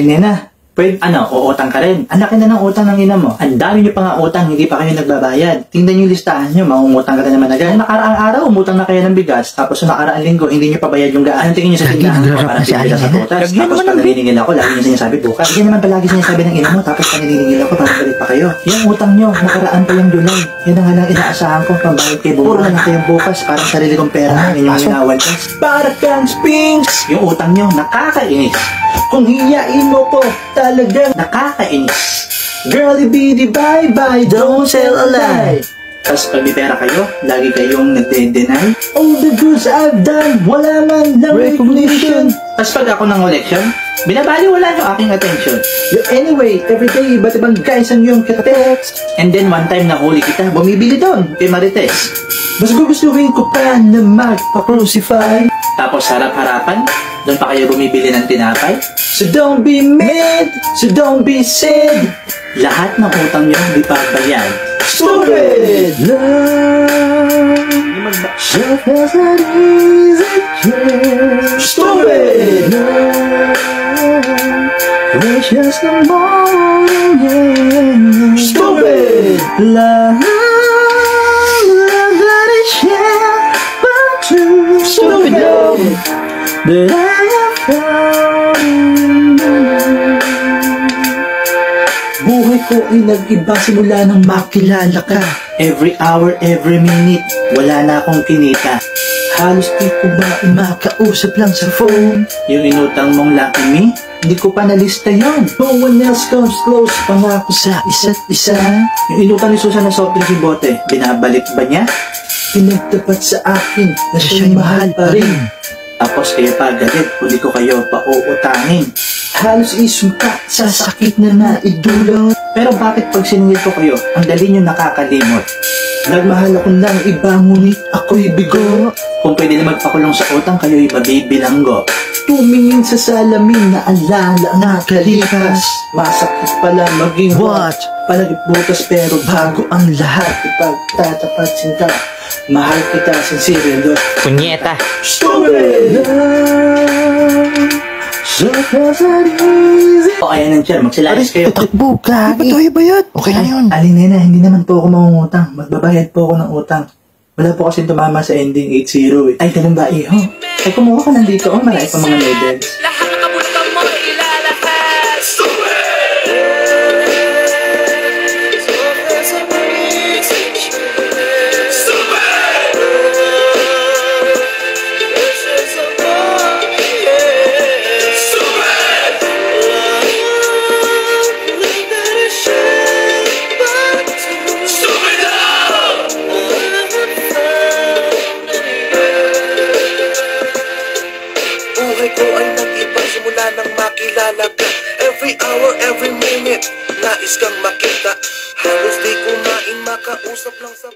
Nena, pwede, uutang ka rin. Ang laki na ng utang ng ina mo. Ang dami nyo pa nga utang, hindi pa kayo nagbabayad. Tingnan yung listahan nyo, mangungutang ka na naman agad. Nakaraang araw, umutang na kayo ng bigas, tapos sa nakaraang linggo, hindi nyo pa bayad yung gaan. Anong tingin nyo sa tindahan ko? Parang pinila sa putas. Tapos pag naniningil ako, lagi nyo sinasabi bukas. Yan naman palagi sinasabi ng ina mo, tapos pag naniningil ako, parang galit pa kayo. Yung utang nyo, nakaraan pa yung July. Yan ang halang inaasahan ko, pambayad kayo. Puro na kayong bukas, parang sarili kong pera. Yan yung minawaltas. Para kang Sphinx! Yung utang nyo, nakakainis. Kung hiyain mo ko, talagang nakakainis. Girlie bitty bye-bye, don't tell a lie. Tapos pag may pera kayo, lagi kayong nagde-deny. All the goods I've done, wala man lang recognition. Tapos pag ako ng election, binabaliwala yung aking attention. Anyway, everyday, iba't ibang guys ang yung katatext. And then one time nahuli kita, bumibili doon kay Marites. Mas gugustuhin ko pa na magpa-crucify. Tapos harap-harapan, doon pa kayo bumibili ng tinapay. So don't be mad, so don't be sad. Lahat ng utang nyo di pa bayad. Stupid! Love just as an easy chair. Stupid! Love precious the morning, yeah. Stupid! Love that I share but true. Stupid love that I have found in you. Buhay ko ay nag-iba simula nang makilala ka. Every hour, every minute, wala na akong kinita. Halos di ko ba makausap lang sa phone. Yung inutang mong lucky me, hindi ko pa nalista yun. No one else comes close, pangako sa isa't isa. Yung inutang ni Susan na soft drink bote, binabalik ba niya? Pinagtapat sa akin na siya'y mahal pa rin. Tapos kayo pa galit, huli ko kayo pa-uutangin. Halos isumpa sa sakit na naidulot. Pero bakit pag siningil ko kayo, ang dali nyo nakakalimot? Nagmahal ako ng iba, ngunit ako'y bigo. Kung pwede na magpakulong sa utang, kayo'y mabibilanggo. Tumingin sa salamin na alala nakalipas. Masakit pala maging what? Palagip butas pero bago ang lahat. Ipagtatapat sinta, mahal kita sincere. Punyeta! Stupid! O ayan ang chair, magsilayas kayo. Takbo ka! Ba't ba yun? Okay na yun. Aling Nena, hindi naman po ako mangungutang. Magbabayad po ako ng utang. Wala po kasi tumama sa ending 8-0 eh. Ay, ganun ba iho? Ay, kumuha ka nandito. Oh, marami pa mga noodles. Lahat ng kabulutang mo ilalahas. Buhay ko ay nag-iba simula nang makilala ka. Every hour, every minute, nais kang makita. Halos di kumain, makausap lang sa